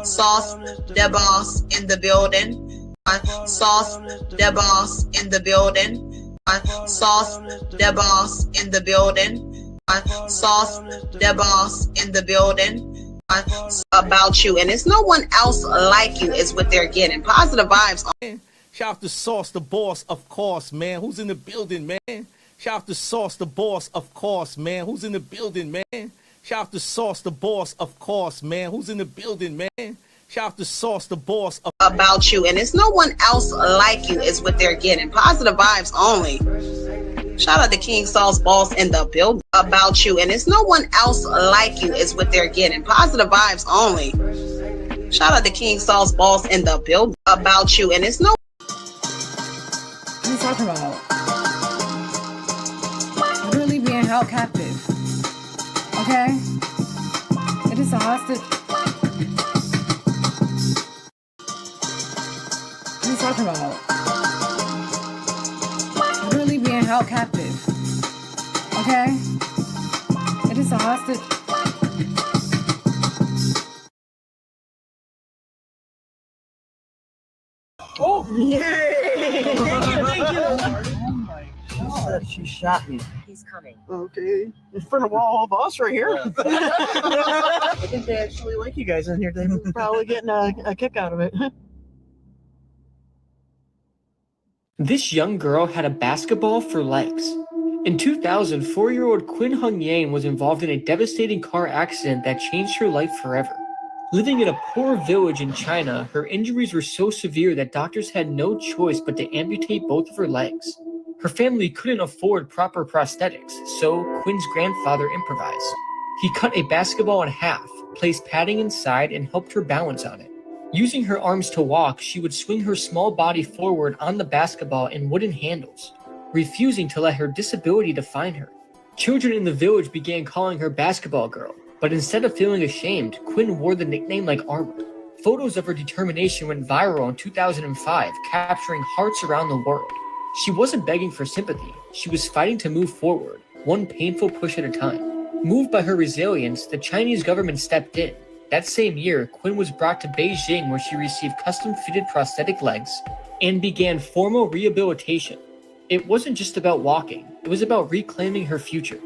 Sauce the boss in the building. Sauce the boss in the building. Sauce the boss in the building. Sauce the boss in the building. About you, and it's no one else like you is what they're getting. Positive vibes. Shout out to Sauce the boss, of course, man. Who's in the building, man? Shout out to Sauce the boss, of course, man. Who's in the building, man? Shout out to Sauce the boss, of course, man. Who's in the building, man? Shout out to Sauce the boss. About you, and it's no one else like you is what they're getting. Positive vibes only. Shout out to King Sauce boss in the building. About you, and it's no one else like you is what they're getting. Positive vibes only. Shout out to King Sauce boss in the building. About you, and it's no. What are you talking about? Literally being held captive. Okay? It is a hostage. What are you talking about? Literally being held captive. Okay? It is a hostage. Oh, yay! Thank you. Oh my God, she shot me. He's coming. Okay, in front of all of us right here. I think they actually like you guys in here. They're probably getting a kick out of it. This young girl had a basketball for legs. In 2000, 4-year-old Quinn Hung Yang was involved in a devastating car accident that changed her life forever. Living in a poor village in China, her injuries were so severe that doctors had no choice but to amputate both of her legs. Her family couldn't afford proper prosthetics, so Quinn's grandfather improvised. He cut a basketball in half, placed padding inside, and helped her balance on it. Using her arms to walk, she would swing her small body forward on the basketball in wooden handles, refusing to let her disability define her. Children in the village began calling her Basketball Girl, but instead of feeling ashamed, Quinn wore the nickname like armor. Photos of her determination went viral in 2005, capturing hearts around the world. She wasn't begging for sympathy, she was fighting to move forward, one painful push at a time. Moved by her resilience, the Chinese government stepped in. That same year, Quinn was brought to Beijing where she received custom-fitted prosthetic legs and began formal rehabilitation. It wasn't just about walking, it was about reclaiming her future.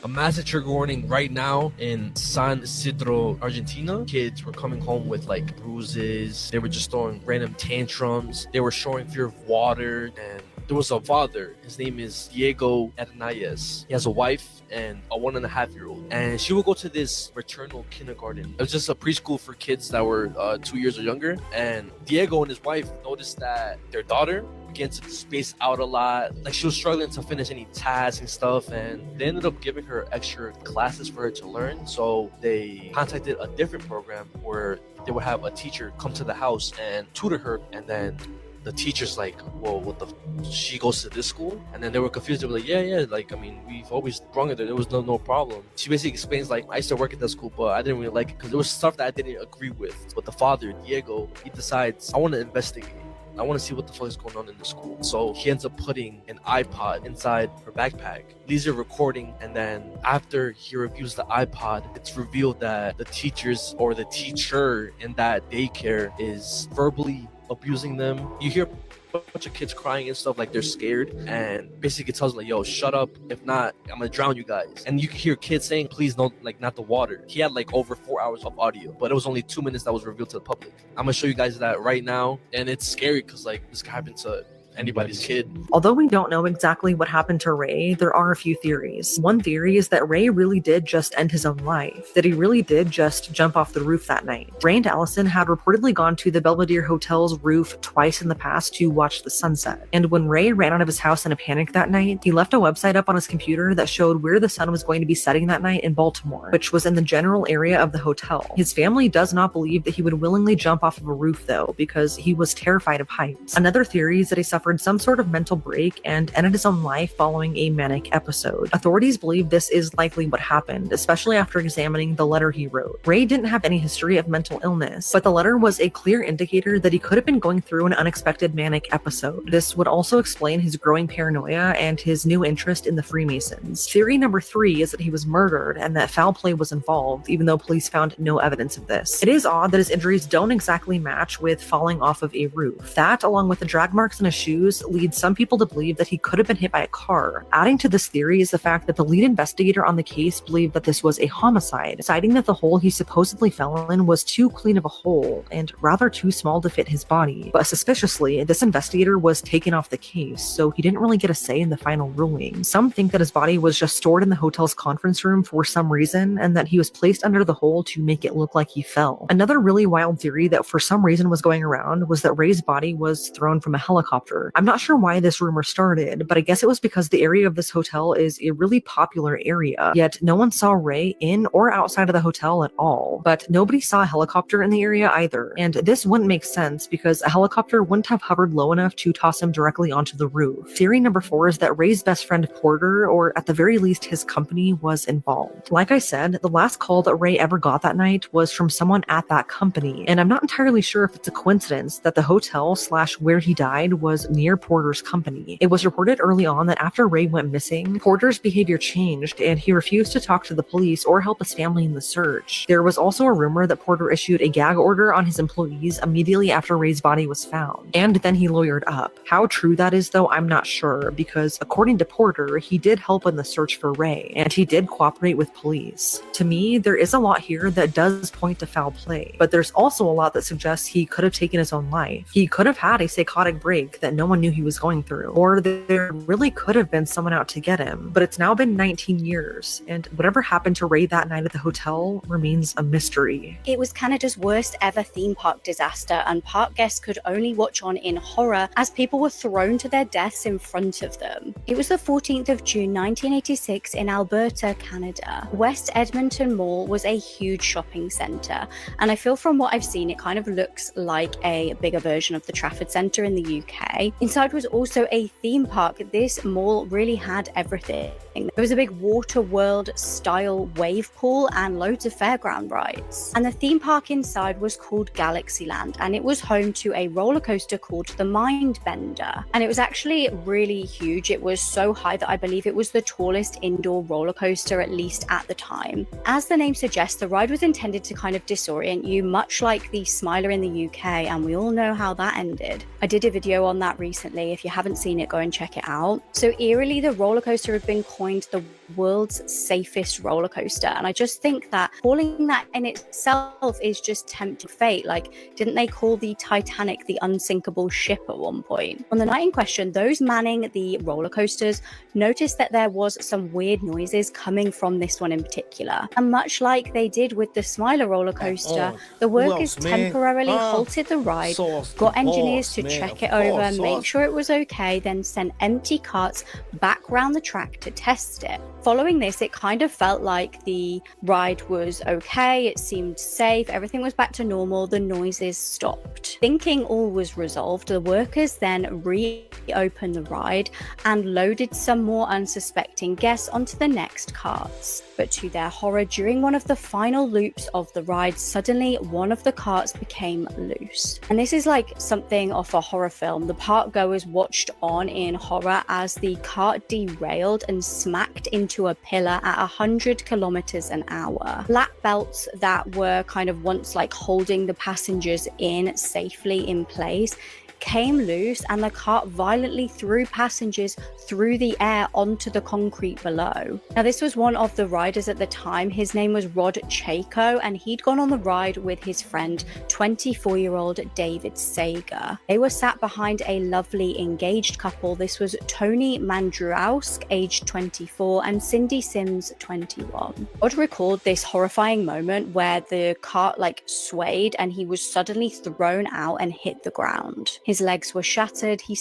A massive trigger warning right now in San Isidro, Argentina. Kids were coming home with like bruises. They were just throwing random tantrums. They were showing fear of water. And there was a father. His name is Diego Hernandez. He has a wife and a 1.5-year-old. And she would go to this fraternal kindergarten. It was just a preschool for kids that were 2 years or younger. And Diego and his wife noticed that their daughter began to space out a lot. Like she was struggling to finish any tasks and stuff, and they ended up giving her extra classes for her to learn. So they contacted a different program where they would have a teacher come to the house and tutor her, and then the teacher's like, well, what the she goes to this school? And then they were confused. They were like, yeah, like, I mean, we've always brung her there. There was no problem. She basically explains like, I used to work at that school, but I didn't really like it because there was stuff that I didn't agree with. But the father, Diego, he decides, I want to investigate. I want to see what the fuck is going on in the school. So he ends up putting an iPod inside her backpack, leaves her recording, and then after he reviews the iPod, it's revealed that the teachers or the teacher in that daycare is verbally abusing them. You hear a bunch of kids crying and stuff like they're scared, and basically tells them like, yo, shut up, if not I'm gonna drown you guys. And you can hear kids saying, please, no, like not the water. He had like over 4 hours of audio, but it was only 2 minutes that was revealed to the public. I'm gonna show you guys that right now, and it's scary because like this could happen to anybody's kid. Although we don't know exactly what happened to Ray, there are a few theories. One theory is that Ray really did just end his own life, that he really did just jump off the roof that night. Ray and Allison had reportedly gone to the Belvedere Hotel's roof twice in the past to watch the sunset. And when Ray ran out of his house in a panic that night, he left a website up on his computer that showed where the sun was going to be setting that night in Baltimore, which was in the general area of the hotel. His family does not believe that he would willingly jump off of a roof though, because he was terrified of heights. Another theory is that he suffered suffered some sort of mental break and ended his own life following a manic episode. Authorities believe this is likely what happened, especially after examining the letter he wrote. Ray didn't have any history of mental illness, but the letter was a clear indicator that he could have been going through an unexpected manic episode. This would also explain his growing paranoia and his new interest in the Freemasons. Theory number 3 is that he was murdered and that foul play was involved, even though police found no evidence of this. It is odd that his injuries don't exactly match with falling off of a roof. That, along with the drag marks on his shoes, leads some people to believe that he could have been hit by a car. Adding to this theory is the fact that the lead investigator on the case believed that this was a homicide, citing that the hole he supposedly fell in was too clean of a hole and rather too small to fit his body. But suspiciously, this investigator was taken off the case, so he didn't really get a say in the final ruling. Some think that his body was just stored in the hotel's conference room for some reason, and that he was placed under the hole to make it look like he fell. Another really wild theory that for some reason was going around was that Ray's body was thrown from a helicopter. I'm not sure why this rumor started, but I guess it was because the area of this hotel is a really popular area, yet no one saw Ray in or outside of the hotel at all. But nobody saw a helicopter in the area either, and this wouldn't make sense because a helicopter wouldn't have hovered low enough to toss him directly onto the roof. Theory number 4 is that Ray's best friend Porter, or at the very least his company, was involved. Like I said, the last call that Ray ever got that night was from someone at that company, and I'm not entirely sure if it's a coincidence that the hotel / where he died was near Porter's company. It was reported early on that after Ray went missing, Porter's behavior changed and he refused to talk to the police or help his family in the search. There was also a rumor that Porter issued a gag order on his employees immediately after Ray's body was found, and then he lawyered up. How true that is though, I'm not sure, because according to Porter, he did help in the search for Ray, and he did cooperate with police. To me, there is a lot here that does point to foul play, but there's also a lot that suggests he could have taken his own life. He could have had a psychotic break that no one knew he was going through, or there really could have been someone out to get him. But it's now been 19 years, and whatever happened to Ray that night at the hotel remains a mystery. It was Canada's worst ever theme park disaster, and park guests could only watch on in horror as people were thrown to their deaths in front of them. It was the 14th of June 1986 in Alberta, Canada. West Edmonton Mall was a huge shopping centre, and I feel from what I've seen it kind of looks like a bigger version of the Trafford Centre in the UK. Inside was also a theme park. This mall really had everything. There was a big water world style wave pool and loads of fairground rides. And the theme park inside was called Galaxyland, and it was home to a roller coaster called the Mindbender. And it was actually really huge. It was so high that I believe it was the tallest indoor roller coaster, at least at the time. As the name suggests, the ride was intended to kind of disorient you, much like the Smiler in the UK, and we all know how that ended. I did a video on that recently. If you haven't seen it, go and check it out. So eerily, the roller coaster had been coined the world's safest roller coaster, and I just think that calling that in itself is just tempting fate. Like, didn't they call the Titanic the unsinkable ship at one point? On the night in question, those manning the roller coasters noticed that there was some weird noises coming from this one in particular, and much like they did with the Smiler roller coaster, the workers temporarily halted the ride, got engineers to check it over, make sure it was okay, then sent empty carts back round the track to test it. Following this, it kind of felt like the ride was okay, it seemed safe, everything was back to normal, the noises stopped. Thinking all was resolved, the workers then reopened the ride and loaded some more unsuspecting guests onto the next carts. But to their horror, during one of the final loops of the ride, suddenly one of the carts became loose. And this is like something off a horror film. The park goers watched on in horror as the cart derailed and smacked into a pillar at 100 kilometers an hour. Lap belts that were kind of once like holding the passengers in safely in place came loose, and the cart violently threw passengers through the air onto the concrete below. Now, this was one of the riders at the time. His name was Rod Chaco, and he'd gone on the ride with his friend, 24-year-old David Sager. They were sat behind a lovely engaged couple. This was Tony Mandrowsk, aged 24, and Cindy Sims, 21. Rod recalled this horrifying moment where the cart like swayed and he was suddenly thrown out and hit the ground. His legs were shattered. He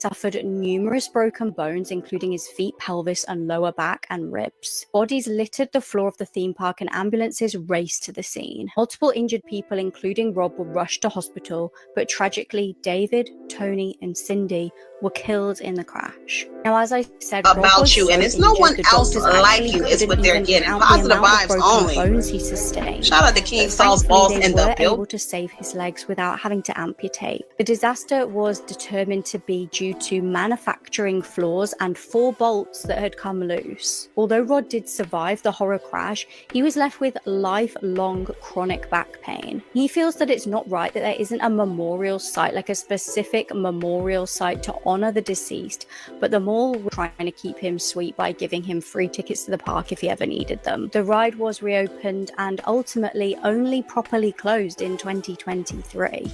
suffered numerous broken bones, including his feet, pelvis, and lower back and ribs. Bodies littered the floor of the theme park and ambulances raced to the scene. Multiple injured people, including Rob, were rushed to hospital, but tragically, David, Tony, and Cindy were killed in the crash. Now, as I said, Rob about was you, so and it's no injured, one the else doctors like actually you is what couldn't they're even getting. count the Positive amount of vibes broken only. bones he sustained. Shout out to King But Saul's thankfully, boss they in were the building. able to save his legs without having to amputate. The disaster was determined to be due to manufacturing flaws and 4 bolts that had come loose. Although Rod did survive the horror crash, he was left with lifelong chronic back pain. He feels that it's not right that there isn't a memorial site, like a specific memorial site to honor the deceased, but the mall were trying to keep him sweet by giving him free tickets to the park if he ever needed them. The ride was reopened and ultimately only properly closed in 2023.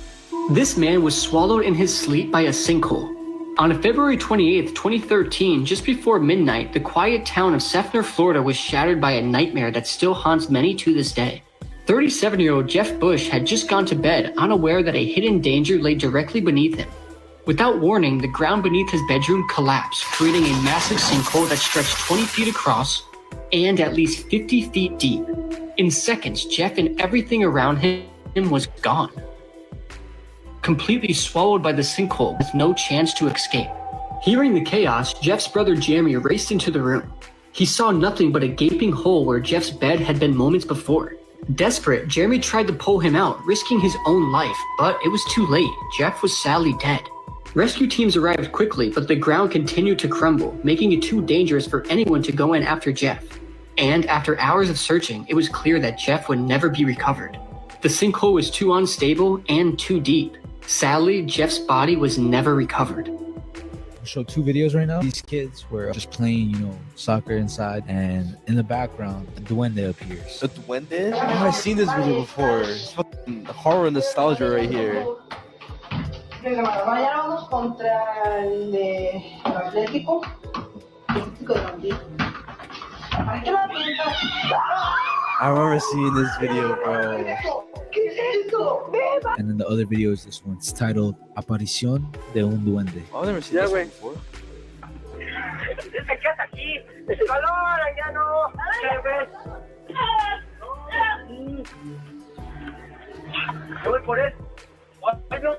This man was swallowed in his sleep by a sinkhole. On February 28, 2013, just before midnight, the quiet town of Seffner, Florida was shattered by a nightmare that still haunts many to this day. 37-year-old Jeff Bush had just gone to bed, unaware that a hidden danger lay directly beneath him. Without warning, the ground beneath his bedroom collapsed, creating a massive sinkhole that stretched 20 feet across and at least 50 feet deep. In seconds, Jeff and everything around him was gone, completely swallowed by the sinkhole with no chance to escape. Hearing the chaos, Jeff's brother Jeremy raced into the room. He saw nothing but a gaping hole where Jeff's bed had been moments before. Desperate, Jeremy tried to pull him out, risking his own life, but it was too late. Jeff was sadly dead. Rescue teams arrived quickly, but the ground continued to crumble, making it too dangerous for anyone to go in after Jeff. And after hours of searching, it was clear that Jeff would never be recovered. The sinkhole was too unstable and too deep. Sadly, Jeff's body was never recovered. I'll show 2 videos right now. These kids were just playing, soccer inside, and in the background, a duende appears. A duende? I've seen this video before. It's fucking horror nostalgia right here. Vayamos contra el de Atlético. I remember seeing this video, bro. And then the other video is this one. It's titled Aparición de un Duende. I've never seen this one before. What the?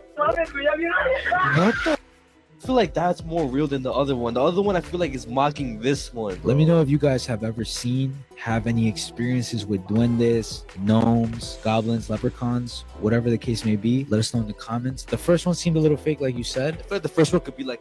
I feel like that's more real than the other one. The other one I feel like is mocking this one. Let me know if you guys have ever have any experiences with duendes, gnomes, goblins, leprechauns, whatever the case may be. Let us know in the comments. The first one seemed a little fake, like you said. I feel like the first one could be like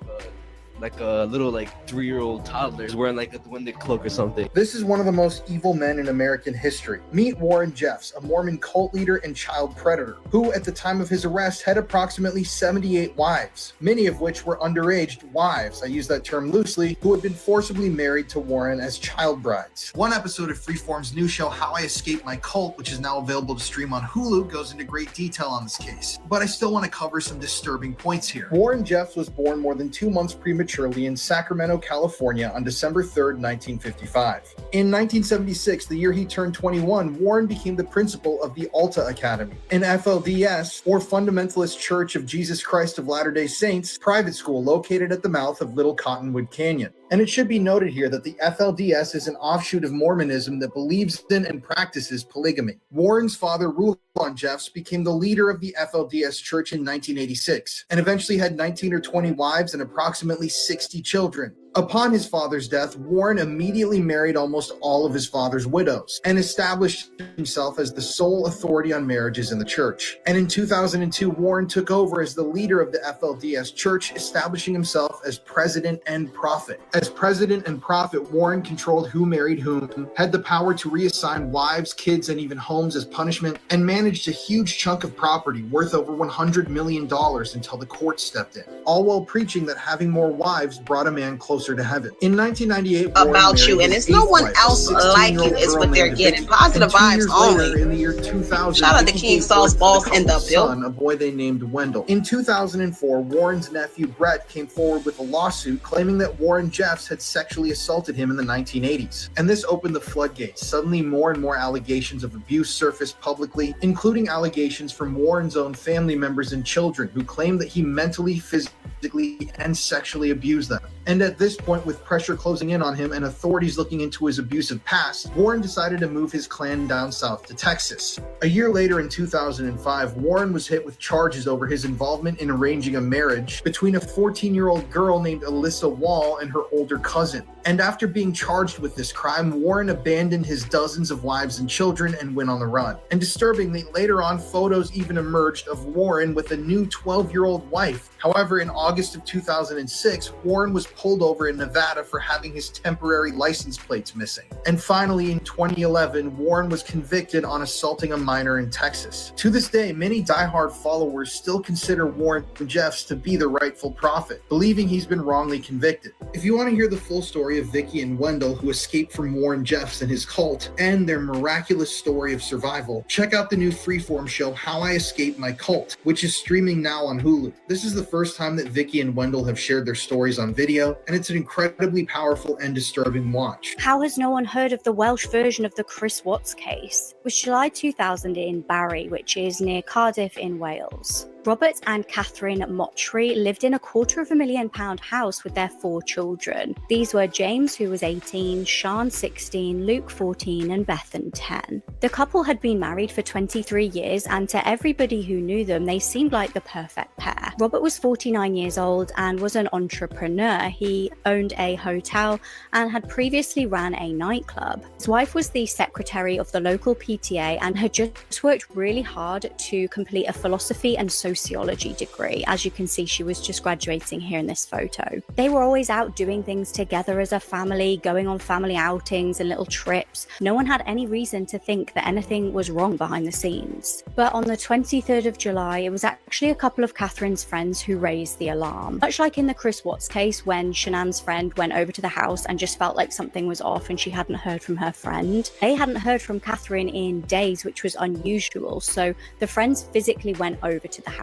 a little 3-year-old toddler wearing like a duende cloak or something. This is one of the most evil men in American history. Meet Warren Jeffs, a Mormon cult leader and child predator, who at the time of his arrest had approximately 78 wives, many of which were underage wives, I use that term loosely, who had been forcibly married to Warren as child brides. One episode of Freeform's new show, How I Escaped My Cult, which is now available to stream on Hulu, goes into great detail on this case. But I still want to cover some disturbing points here. Warren Jeffs was born more than 2 months prematurely in Sacramento, California on December 3rd, 1955. In 1976, the year he turned 21, Warren became the principal of the Alta Academy, an FLDS, or Fundamentalist Church of Jesus Christ of Latter-day Saints, private school located at the mouth of Little Cottonwood Canyon. And it should be noted here that the FLDS is an offshoot of Mormonism that believes in and practices polygamy. Warren's father, Rulon Jeffs, became the leader of the FLDS Church in 1986, and eventually had 19 or 20 wives and approximately 60 children. Upon his father's death, Warren immediately married almost all of his father's widows and established himself as the sole authority on marriages in the church. And in 2002, Warren took over as the leader of the FLDS Church, establishing himself as president and prophet. As president and prophet, Warren controlled who married whom, had the power to reassign wives, kids, and even homes as punishment, and managed a huge chunk of property worth over $100 million until the court stepped in, all while preaching that having more wives brought a man closer closer to heaven. In 1998, Warren about married you, and his it's no eighth one wife, a else like you 16-year-old is girl what they're named getting. Vicky. Positive And 2 vibes years only. later, in the year 2000, Shout out to Vicky King gave Saul's birth to the boss in the couple's building. son, a boy they named Wendell. In 2004, Warren's nephew Brett came forward with a lawsuit claiming that Warren Jeffs had sexually assaulted him in the 1980s. And this opened the floodgates. Suddenly, more and more allegations of abuse surfaced publicly, including allegations from Warren's own family members and children who claimed that he mentally, physically, and sexually abused them. And at this point, with pressure closing in on him and authorities looking into his abusive past, Warren decided to move his clan down south to Texas. A year later, in 2005, Warren was hit with charges over his involvement in arranging a marriage between a 14-year-old girl named Alyssa Wall and her older cousin. And after being charged with this crime, Warren abandoned his dozens of wives and children and went on the run. And disturbingly, later on, photos even emerged of Warren with a new 12-year-old wife. However, in August of 2006, Warren was pulled over in Nevada for having his temporary license plates missing. And finally, in 2011, Warren was convicted on assaulting a minor in Texas. To this day, many diehard followers still consider Warren Jeffs to be the rightful prophet, believing he's been wrongly convicted. If you want to hear the full story of Vicky and Wendell, who escaped from Warren Jeffs and his cult, and their miraculous story of survival, check out the new Freeform show, How I Escaped My Cult, which is streaming now on Hulu. This is the first time that Vicky and Wendell have shared their stories on video, and it's an incredibly powerful and disturbing watch. How has no one heard of the Welsh version of the Chris Watts case? It was July 2000 in Barry, which is near Cardiff in Wales. Robert and Catherine Mottry lived in a £250,000 house with their 4 children. These were James, who was 18, Sean 16, Luke 14, and Bethan 10. The couple had been married for 23 years, and to everybody who knew them, they seemed like the perfect pair. Robert was 49 years old and was an entrepreneur. He owned a hotel and had previously ran a nightclub. His wife was the secretary of the local PTA and had just worked really hard to complete a philosophy and sociology degree. As you can see, she was just graduating here in this photo. They were always out doing things together as a family, going on family outings and little trips. No one had any reason to think that anything was wrong behind the scenes. But on the 23rd of July, it was actually a couple of Catherine's friends who raised the alarm. Much like in the Chris Watts case, when Shanann's friend went over to the house and just felt like something was off and she hadn't heard from her friend. They hadn't heard from Catherine in days, which was unusual, so the friends physically went over to the house.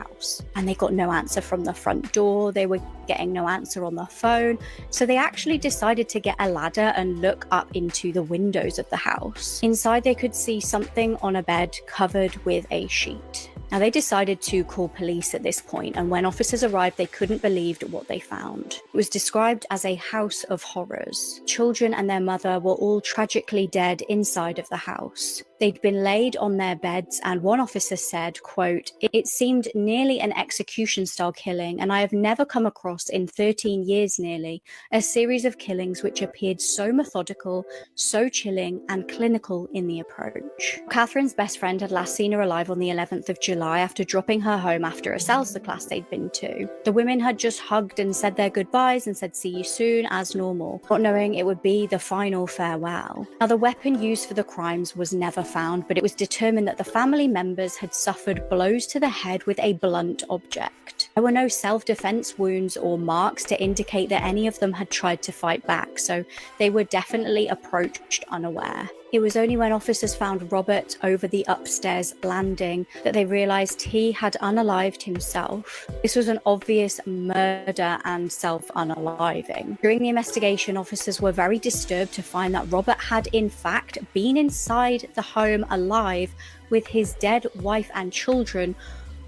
And they got no answer from the front door. They were getting no answer on the phone. So they actually decided to get a ladder and look up into the windows of the house. Inside, they could see something on a bed covered with a sheet. Now, they decided to call police at this point, and when officers arrived, they couldn't believe what they found. It was described as a house of horrors. Children and their mother were all tragically dead inside of the house. They'd been laid on their beds, and one officer said, quote, "It seemed nearly an execution-style killing, and I have never come across in 13 years nearly a series of killings which appeared so methodical, so chilling, and clinical in the approach." Catherine's best friend had last seen her alive on the 11th of July after dropping her home after a salsa class they'd been to. The women had just hugged and said their goodbyes and said see you soon as normal, not knowing it would be the final farewell. Now, the weapon used for the crimes was never found, but it was determined that the family members had suffered blows to the head with a blunt object. There were no self-defense wounds or marks to indicate that any of them had tried to fight back, so they were definitely approached unaware. It was only when officers found Robert over the upstairs landing that they realized he had unalived himself. This was an obvious murder and self-unaliving. During the investigation, officers were very disturbed to find that Robert had in fact been inside the home alive with his dead wife and children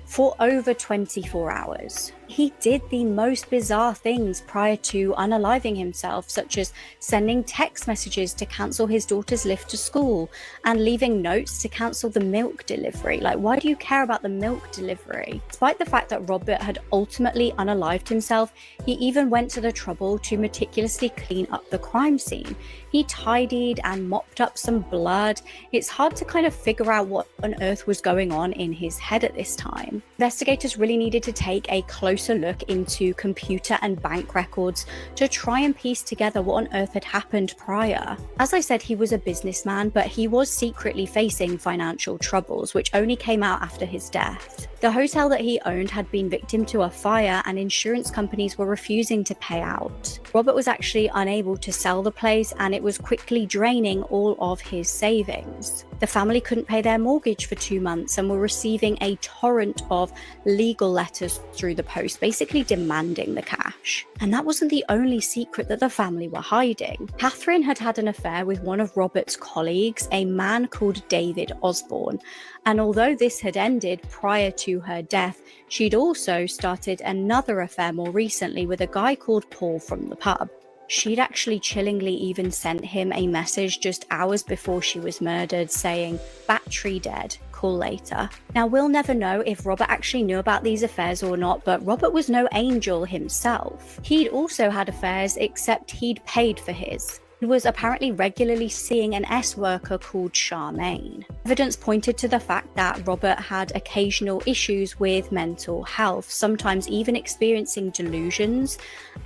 for over 24 hours. He did the most bizarre things prior to unaliving himself, such as sending text messages to cancel his daughter's lift to school and leaving notes to cancel the milk delivery. Like, why do you care about the milk delivery? Despite the fact that Robert had ultimately unalived himself, he even went to the trouble to meticulously clean up the crime scene. He tidied and mopped up some blood. It's hard to kind of figure out what on earth was going on in his head at this time. Investigators really needed to take a close closer look into computer and bank records to try and piece together what on earth had happened prior. As I said, he was a businessman, but he was secretly facing financial troubles, which only came out after his death. The hotel that he owned had been victim to a fire, and insurance companies were refusing to pay out. Robert was actually unable to sell the place, and it was quickly draining all of his savings. The family couldn't pay their mortgage for 2 months and were receiving a torrent of legal letters through the post, basically demanding the cash. And that wasn't the only secret that the family were hiding. Catherine had had an affair with one of Robert's colleagues, a man called David Osborne. And although this had ended prior to her death, she'd also started another affair more recently with a guy called Paul from the pub. She'd actually chillingly even sent him a message just hours before she was murdered saying, "Battery dead, call later." Now, we'll never know if Robert actually knew about these affairs or not, but Robert was no angel himself. He'd also had affairs, except he'd paid for his. He was apparently regularly seeing an S-worker called Charmaine. Evidence pointed to the fact that Robert had occasional issues with mental health, sometimes even experiencing delusions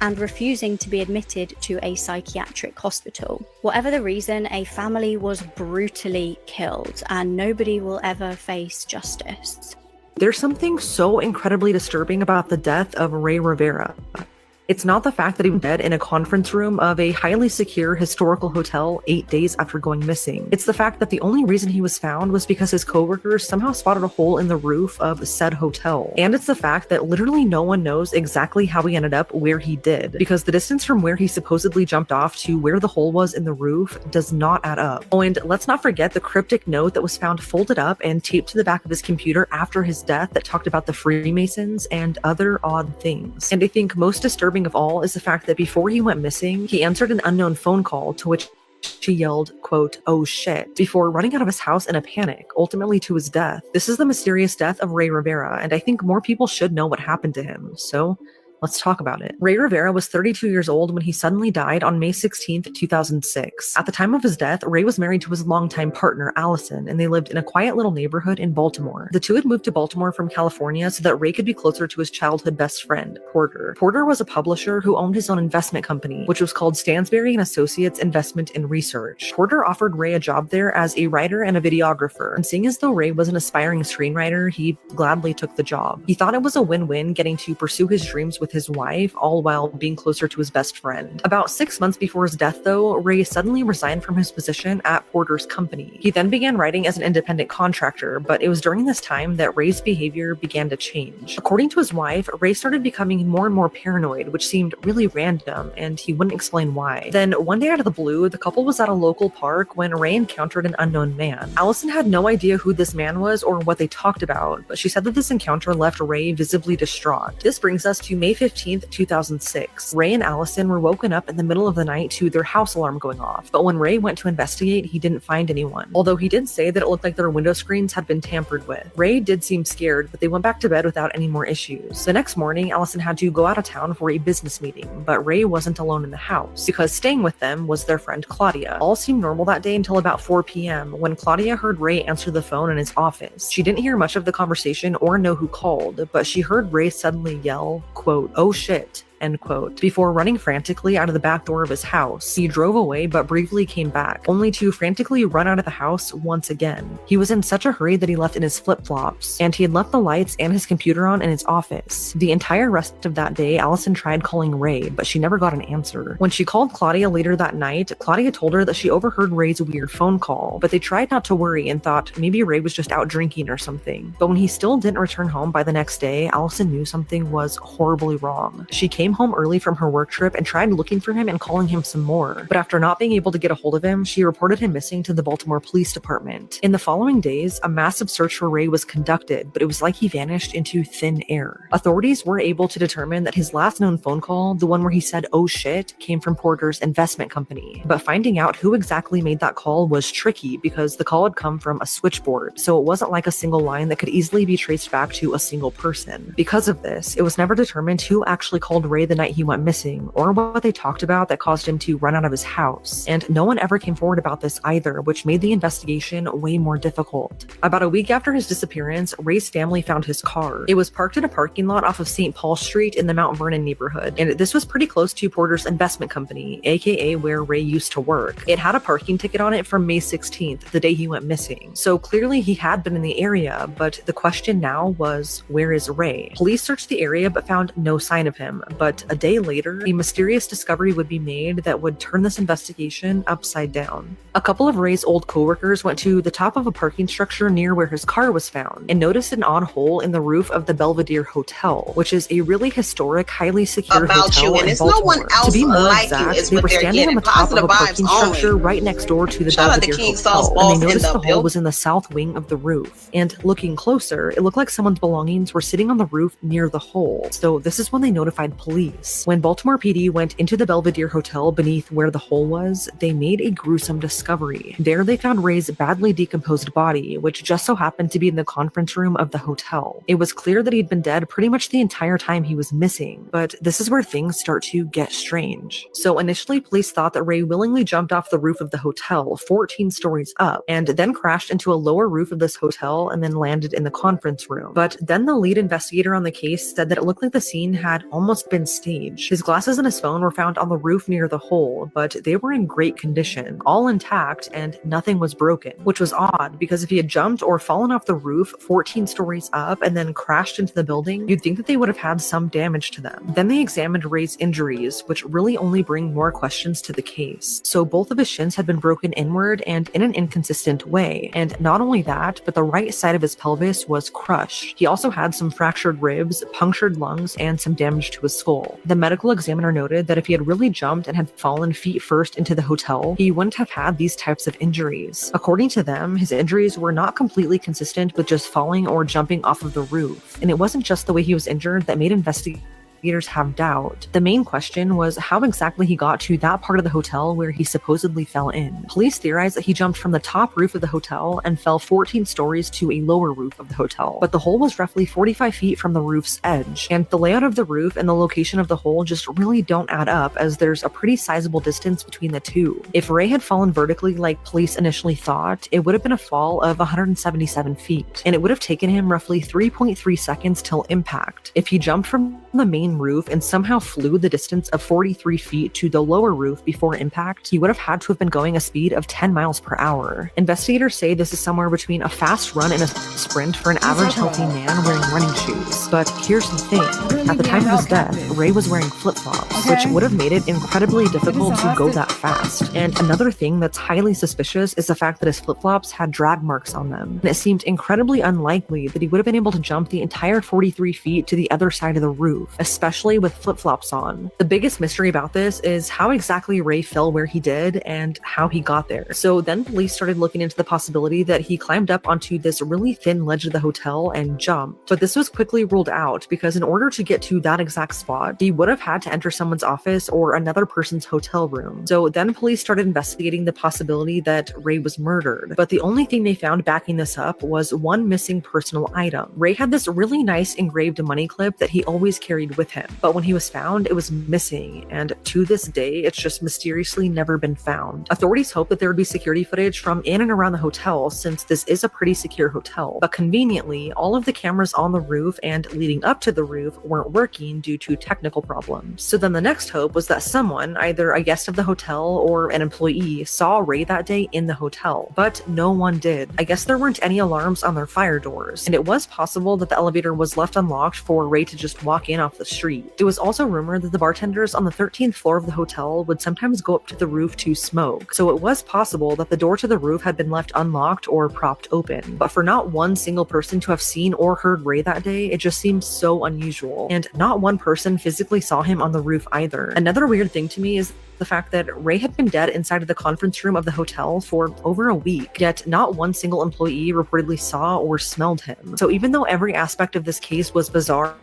and refusing to be admitted to a psychiatric hospital. Whatever the reason, a family was brutally killed, and nobody will ever face justice. There's something so incredibly disturbing about the death of Ray Rivera. It's not the fact that he was dead in a conference room of a highly secure historical hotel 8 days after going missing. It's the fact that the only reason he was found was because his coworkers somehow spotted a hole in the roof of said hotel. And it's the fact that literally no one knows exactly how he ended up where he did, because the distance from where he supposedly jumped off to where the hole was in the roof does not add up. Oh, and let's not forget the cryptic note that was found folded up and taped to the back of his computer after his death that talked about the Freemasons and other odd things. And I think most disturbing of all is the fact that before he went missing, he answered an unknown phone call to which he yelled, quote, "Oh shit," before running out of his house in a panic, ultimately to his death. This is the mysterious death of Ray Rivera, and I think more people should know what happened to him. So let's talk about it. Ray Rivera was 32 years old when he suddenly died on May 16th, 2006. At the time of his death, Ray was married to his longtime partner, Allison, and they lived in a quiet little neighborhood in Baltimore. The two had moved to Baltimore from California so that Ray could be closer to his childhood best friend, Porter. Porter was a publisher who owned his own investment company, which was called Stansberry & Associates Investment and Research. Porter offered Ray a job there as a writer and a videographer, and seeing as though Ray was an aspiring screenwriter, he gladly took the job. He thought it was a win-win getting to pursue his dreams with his wife, all while being closer to his best friend. About 6 months before his death, though, Ray suddenly resigned from his position at Porter's company. He then began writing as an independent contractor, but it was during this time that Ray's behavior began to change. According to his wife, Ray started becoming more and more paranoid, which seemed really random, and he wouldn't explain why. Then, one day out of the blue, the couple was at a local park when Ray encountered an unknown man. Allison had no idea who this man was or what they talked about, but she said that this encounter left Ray visibly distraught. This brings us to May 15th, 2006. Ray and Allison were woken up in the middle of the night to their house alarm going off, but when Ray went to investigate, he didn't find anyone, although he did say that it looked like their window screens had been tampered with. Ray did seem scared, but they went back to bed without any more issues. The next morning, Allison had to go out of town for a business meeting, but Ray wasn't alone in the house, because staying with them was their friend Claudia. All seemed normal that day until about 4 p.m. when Claudia heard Ray answer the phone in his office. She didn't hear much of the conversation or know who called, but she heard Ray suddenly yell, quote, "Oh shit," end quote, before running frantically out of the back door of his house. He drove away but briefly came back, only to frantically run out of the house once again. He was in such a hurry that he left in his flip-flops, and he had left the lights and his computer on in his office. The entire rest of that day, Allison tried calling Ray, but she never got an answer. When she called Claudia later that night, Claudia told her that she overheard Ray's weird phone call, but they tried not to worry and thought maybe Ray was just out drinking or something. But when he still didn't return home by the next day, Allison knew something was horribly wrong. She came home early from her work trip and tried looking for him and calling him some more. But after not being able to get a hold of him, she reported him missing to the Baltimore Police Department. In the following days, a massive search for Ray was conducted, but it was like he vanished into thin air. Authorities were able to determine that his last known phone call, the one where he said, "Oh shit," came from Porter's investment company. But finding out who exactly made that call was tricky because the call had come from a switchboard, so it wasn't like a single line that could easily be traced back to a single person. Because of this, it was never determined who actually called Ray the night he went missing, or what they talked about that caused him to run out of his house. And no one ever came forward about this either, which made the investigation way more difficult. About a week after his disappearance, Ray's family found his car. It was parked in a parking lot off of St. Paul Street in the Mount Vernon neighborhood, and this was pretty close to Porter's investment company, aka where Ray used to work. It had a parking ticket on it from May 16th, the day he went missing. So clearly he had been in the area, but the question now was, where is Ray? Police searched the area but found no sign of him, but a day later, a mysterious discovery would be made that would turn this investigation upside down. A couple of Ray's old coworkers went to the top of a parking structure near where his car was found and noticed an odd hole in the roof of the Belvedere Hotel, which is a really historic, highly secure hotel in Baltimore. No one else to be more like exact, you is they what were they're standing on getting. the top of a Positive parking vibes structure only. right next door to the Shout out to Belvedere King Saul's Hotel, boss and they in noticed the the hole building. was in the south wing of the roof. And looking closer, it looked like someone's belongings were sitting on the roof near the hole. So this is when they notified police. When Baltimore PD went into the Belvedere Hotel beneath where the hole was, they made a gruesome discovery. There they found Ray's badly decomposed body, which just so happened to be in the conference room of the hotel. It was clear that he'd been dead pretty much the entire time he was missing, but this is where things start to get strange. So initially, police thought that Ray willingly jumped off the roof of the hotel 14 stories up and then crashed into a lower roof of this hotel and then landed in the conference room. But then the lead investigator on the case said that it looked like the scene had almost been staged. His glasses and his phone were found on the roof near the hole, but they were in great condition, all intact, and nothing was broken, which was odd because if he had jumped or fallen off the roof 14 stories up and then crashed into the building, you'd think that they would have had some damage to them. Then they examined Ray's injuries, which really only bring more questions to the case. So both of his shins had been broken inward and in an inconsistent way, and not only that, but the right side of his pelvis was crushed. He also had some fractured ribs, punctured lungs, and some damage to his skull. The medical examiner noted that if he had really jumped and had fallen feet first into the hotel, he wouldn't have had these types of injuries. According to them, his injuries were not completely consistent with just falling or jumping off of the roof. And it wasn't just the way he was injured that made investigators have doubt. The main question was how exactly he got to that part of the hotel where he supposedly fell in. Police theorized that he jumped from the top roof of the hotel and fell 14 stories to a lower roof of the hotel, but the hole was roughly 45 feet from the roof's edge, and the layout of the roof and the location of the hole just really don't add up, as there's a pretty sizable distance between the two. If Ray had fallen vertically like police initially thought, it would have been a fall of 177 feet, and it would have taken him roughly 3.3 seconds till impact. If he jumped from the main roof and somehow flew the distance of 43 feet to the lower roof before impact, he would have had to have been going a speed of 10 miles per hour. Investigators say this is somewhere between a fast run and a sprint for an average healthy man wearing running shoes. But here's the thing, at the time of his death, Ray was wearing flip-flops, which would have made it incredibly difficult to go that fast. And another thing that's highly suspicious is the fact that his flip-flops had drag marks on them. And it seemed incredibly unlikely that he would have been able to jump the entire 43 feet to the other side of the roof, especially with flip-flops on. The biggest mystery about this is how exactly Ray fell where he did and how he got there. So then police started looking into the possibility that he climbed up onto this really thin ledge of the hotel and jumped. But this was quickly ruled out because in order to get to that exact spot, he would have had to enter someone's office or another person's hotel room. So then police started investigating the possibility that Ray was murdered. But the only thing they found backing this up was one missing personal item. Ray had this really nice engraved money clip that he always carried with him. But when he was found, it was missing, and to this day, it's just mysteriously never been found. Authorities hope that there would be security footage from in and around the hotel, since this is a pretty secure hotel. But conveniently, all of the cameras on the roof and leading up to the roof weren't working due to technical problems. So then the next hope was that someone, either a guest of the hotel or an employee, saw Ray that day in the hotel. But no one did. I guess there weren't any alarms on their fire doors, and it was possible that the elevator was left unlocked for Ray to just walk in off the street. It was also rumored that the bartenders on the 13th floor of the hotel would sometimes go up to the roof to smoke, so it was possible that the door to the roof had been left unlocked or propped open. But for not one single person to have seen or heard Ray that day, it just seems so unusual. And not one person physically saw him on the roof either. Another weird thing to me is the fact that Ray had been dead inside of the conference room of the hotel for over a week, yet not one single employee reportedly saw or smelled him. So even though every aspect of this case was bizarre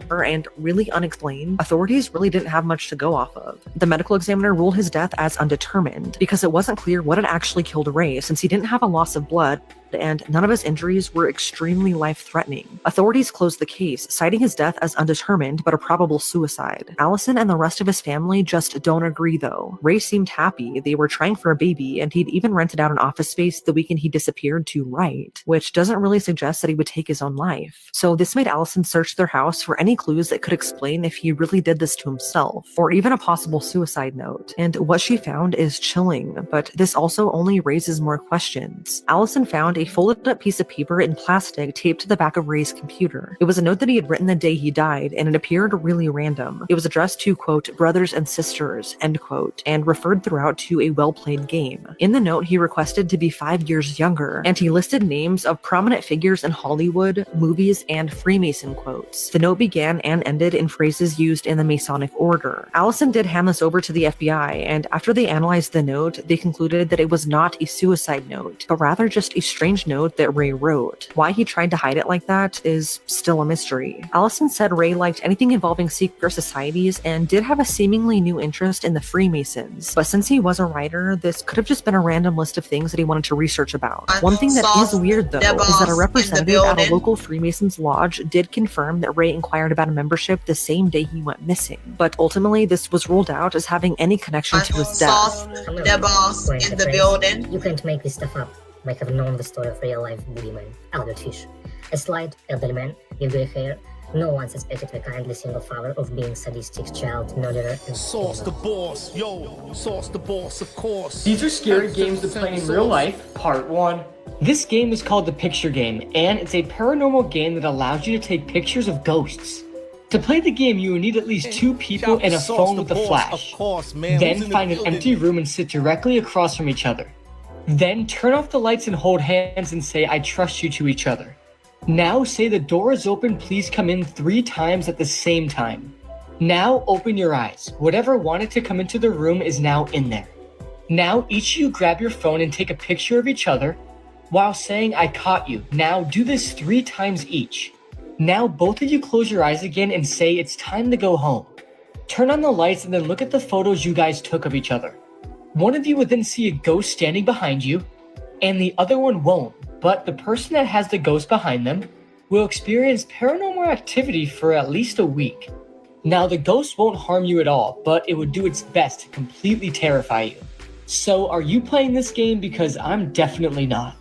and really unexplained, authorities really didn't have much to go off of. The medical examiner ruled his death as undetermined because it wasn't clear what had actually killed Ray, since he didn't have a loss of blood and none of his injuries were extremely life-threatening. Authorities closed the case, citing his death as undetermined but a probable suicide. Allison and the rest of his family just don't agree, though. Ray seemed happy, they were trying for a baby, and he'd even rented out an office space the weekend he disappeared to write, which doesn't really suggest that he would take his own life. So this made Allison search their house for any clues that could explain if he really did this to himself, or even a possible suicide note. And what she found is chilling, but this also only raises more questions. Allison found a folded up piece of paper in plastic taped to the back of Ray's computer. It was a note that he had written the day he died, and it appeared really random. It was addressed to, quote, brothers and sisters, end quote, and referred throughout to a well-played game. In the note, he requested to be 5 years younger, and he listed names of prominent figures in Hollywood, movies, and Freemason quotes. The note began and ended in phrases used in the Masonic order. Allison did hand this over to the FBI, and after they analyzed the note, they concluded that it was not a suicide note, but rather just a strange note that Ray wrote. Why he tried to hide it like that is still a mystery. Allison said Ray liked anything involving secret societies and did have a seemingly new interest in the Freemasons, but since he was a writer, this could have just been a random list of things that he wanted to research about. One thing that is weird, though, is that a representative at a local Freemasons lodge did confirm that Ray inquired about a membership the same day he went missing, but ultimately this was ruled out as having any connection to his death. The boss in the building. You can't make this stuff up. I have known the story of real-life boogeyman, Albert Fish. A slight, elderly man with gray hair. No one suspected the kindly single father of being sadistic child murderer. Sauce the boss, yo, Sauce the boss, of course. These are scary games to play in real life, part 1. This game is called the Picture Game, and it's a paranormal game that allows you to take pictures of ghosts. To play the game, you will need at least 2 people and a phone with a flash. Then find an empty room and sit directly across from each other. Then turn off the lights and hold hands and say, "I trust you," to each other. Now say, "The door is open, please come in," 3 times at the same time. Now open your eyes. Whatever wanted to come into the room is now in there. Now each of you grab your phone and take a picture of each other while saying, "I caught you." Now do this 3 times each. Now both of you close your eyes again and say, "It's time to go home." Turn on the lights and then look at the photos you guys took of each other. One of you would then see a ghost standing behind you, and the other one won't, but the person that has the ghost behind them will experience paranormal activity for at least a week. Now the ghost won't harm you at all, but it would do its best to completely terrify you. So are you playing this game? Because I'm definitely not.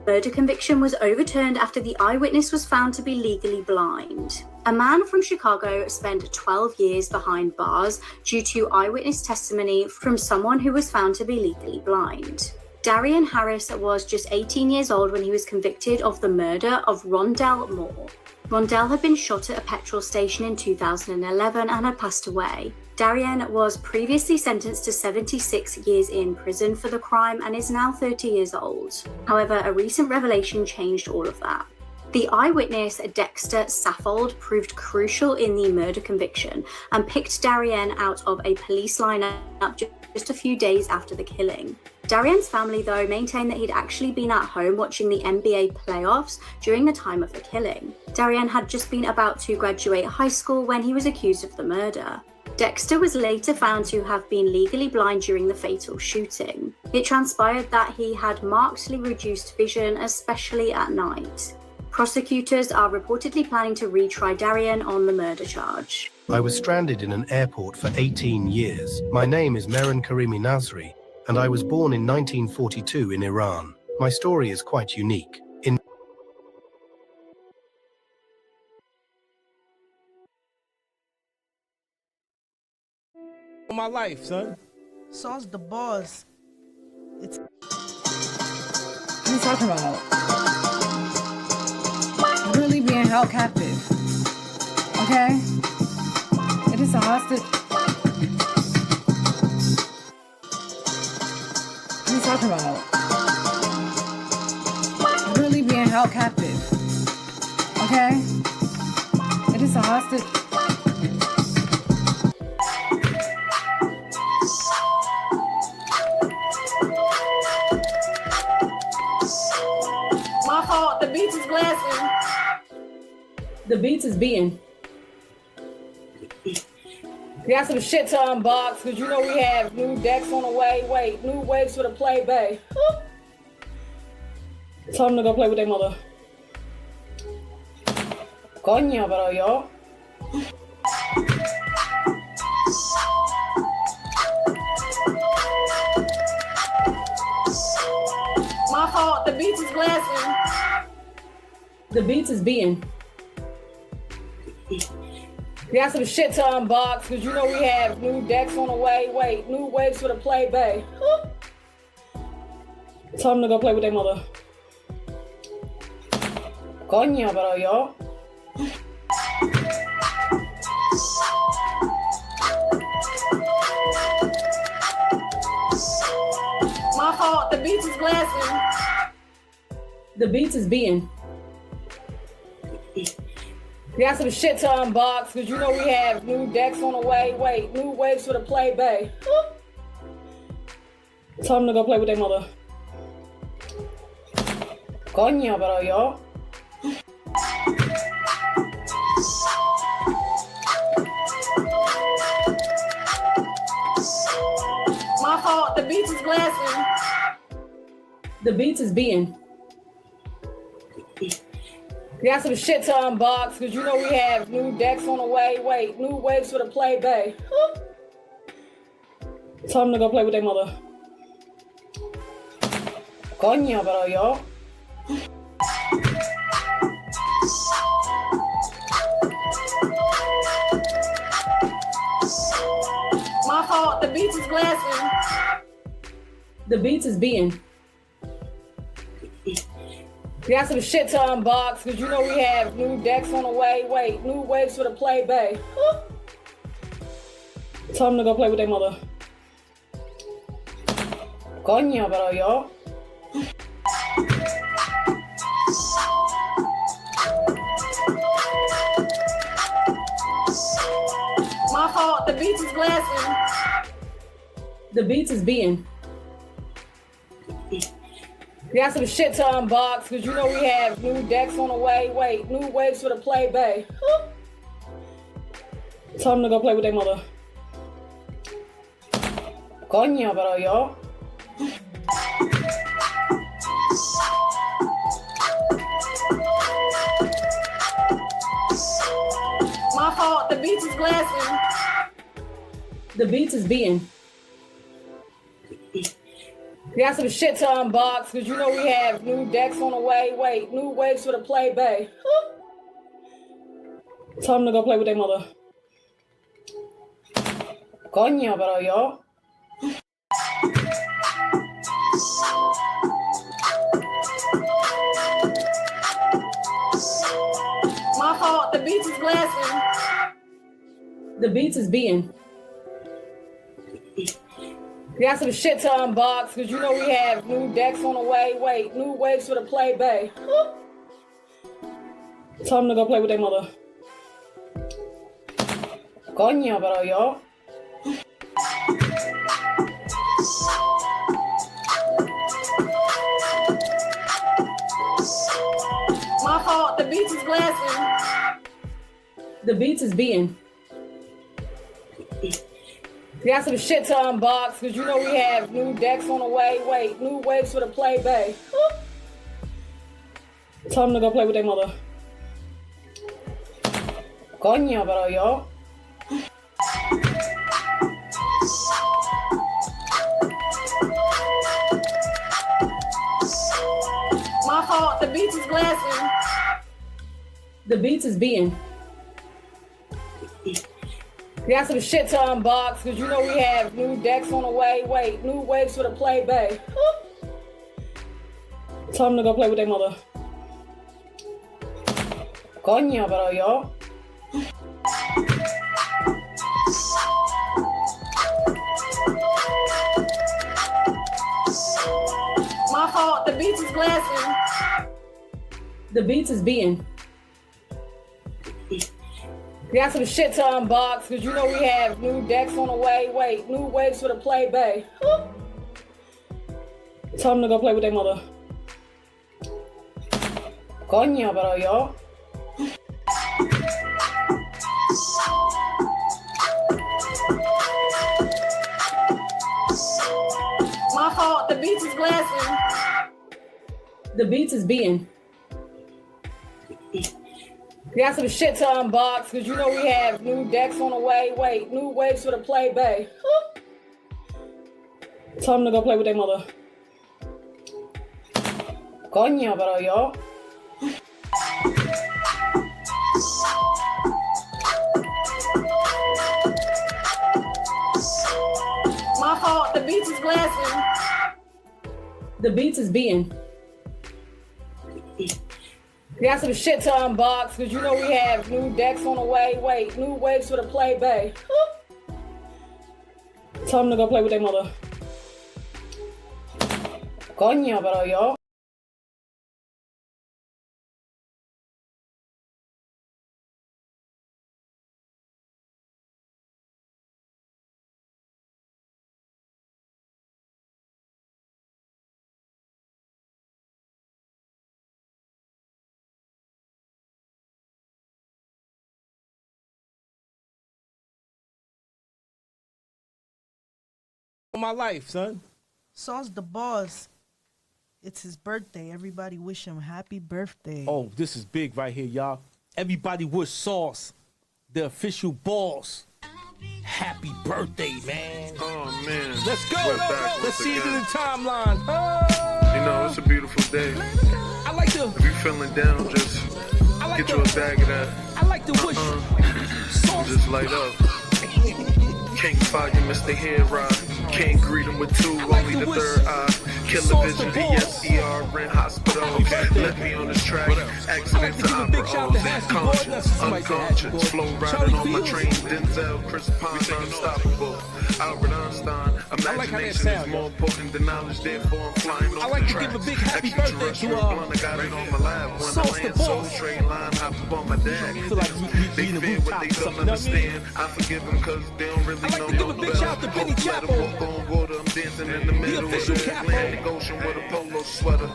Murder conviction was overturned after the eyewitness was found to be legally blind. A man from Chicago spent 12 years behind bars due to eyewitness testimony from someone who was found to be legally blind. Darian Harris was just 18 years old when he was convicted of the murder of Rondell Moore. Rondell had been shot at a petrol station in 2011 and had passed away. Darian was previously sentenced to 76 years in prison for the crime and is now 30 years old. However, a recent revelation changed all of that. The eyewitness Dexter Saffold proved crucial in the murder conviction and picked Darian out of a police lineup just a few days after the killing. Darian's family, though, maintained that he'd actually been at home watching the NBA playoffs during the time of the killing. Darian had just been about to graduate high school when he was accused of the murder. Dexter was later found to have been legally blind during the fatal shooting. It transpired that he had markedly reduced vision, especially at night. Prosecutors are reportedly planning to retry Darian on the murder charge. I was stranded in an airport for 18 years. My name is Mehran Karimi Nasri, and I was born in 1942 in Iran. My story is quite unique. My life, son. Sauce the boss. It's. What are you talking about? Really being held captive. Okay? It is a hostage. What are you talking about? Really being held captive. Okay? It is a hostage. My fault. The beats is blasting. The beats is beating. We got some shit to unbox because you know we have new decks on the way. Wait, new waves for the play bay. Tell them to go play with their mother. Coño, pero yo. My fault. The beats is blasting. The beats is beating. We got some shit to unbox because you know we have new decks on the way. Wait, new waves for the play bay. Tell them to go play with their mother. Coño, pero yo. My fault. The beats is blasting. The beats is beating. We got some shit to unbox because you know we have new decks on the way. Wait, new waves for the play bay. Tell them to go play with their mother. Coño, pero yo. My fault. The beats is blasting. The beats is beating. We got some shit to unbox because you know we have new decks on the way. Wait, new waves for the play bay. Tell them to go play with their mother. Coño, pero yo. My fault. The beats is blasting. The beats is beating. We got some shit to unbox because you know we have new decks on the way. Wait, new waves for the play bay. Tell them to go play with their mother. Coño, pero yo. My fault. The beats is blasting. The beats is beating. We got some shit to unbox because you know we have new decks on the way. Wait, new waves for the play bay. Tell them to go play with their mother. Coño, pero yo. My fault. The beats is blasting. The beats is beating. We got some shit to unbox because you know we have new decks on the way. Wait, new waves for the play bay. Tell them to go play with their mother. Coño, pero yo. My fault. The beats is blasting. The beats is beating. We got some shit to unbox because you know we have new decks on the way. Wait, new waves for the play bay. Tell them to go play with their mother. Coño, pero yo. My fault. The beats is blasting. The beats is beating. We got some shit to unbox because you know we have new decks on the way. Wait, new waves for the play bay. Tell them to go play with their mother. Coño, pero yo. My fault. The beats is blasting. The beats is beating. We got some shit to unbox because you know we have new decks on the way. Wait, new waves for the play bay. Tell them to go play with their mother. Coño, pero yo. My fault. The beats is blasting. The beats is beating. We got some shit to unbox because you know we have new decks on the way. Wait, new waves for the play bay. Tell them to go play with their mother. Coño, pero yo. My fault. The beats is blasting. The beats is beating. Got some shit to unbox because you know we have new decks on the way. Wait, new waves for the play bay. Tell them to go play with their mother. Coño, pero yo. My fault, the beats is blasting. The beats is beating. Got some shit to unbox because you know we have new decks on the way. Wait, new waves for the play bay. Tell them to go play with their mother. Coño, pero yo. My life, son. Sauce the boss. It's his birthday. Everybody wish him happy birthday. Oh, this is big right here, y'all. Everybody wish Sauce, the official boss, happy birthday, man. Oh, man. Let's go. Let's see it in the timeline. You know, it's a beautiful day. I like to. If you feeling down, just get you a bag of that. I like to wish. Just light up. Can't fire Mr. Head Can't greet him with two, only the third eye. Killer vision, DSER in hospital. Let me on this track. Accident to opera. Conscious, unconscious. Flow riding on my train. Denzel, Chris Pine, unstoppable. Albert Einstein. Imagination is more important than knowledge. Therefore, I'm flying off the track. Give a big happy birthday to I got it on my lap. When I land, soul train line, hop up on my dad. They fear what they don't understand. I forgive them because they don't really know no better. Hope let them walk on water. I'm dancing in the middle of the Atlantic Ocean with a polo sweater.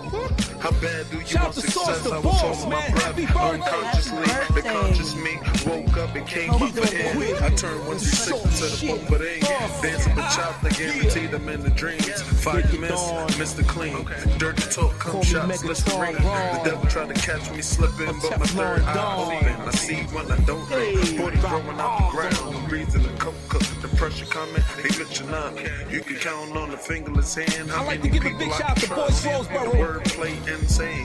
How bad do you want success? I was holding my breath unconsciously. The conscious me woke up and came up for air. I turned 136 into the book, but ain't dancing with chopped. I guaranteed them in the dreams. Fire miss, Mr. Clean. Dirty talk, come shots, Listerine. The devil tried to catch me slipping, but my third eye open. I see when I don't know. 40 growing out the ground. The reason the coke, the pressure coming, they glitching up. You can count on the fingerless hand. I like to give a big shout out to Boys Roseboro. Wordplay insane.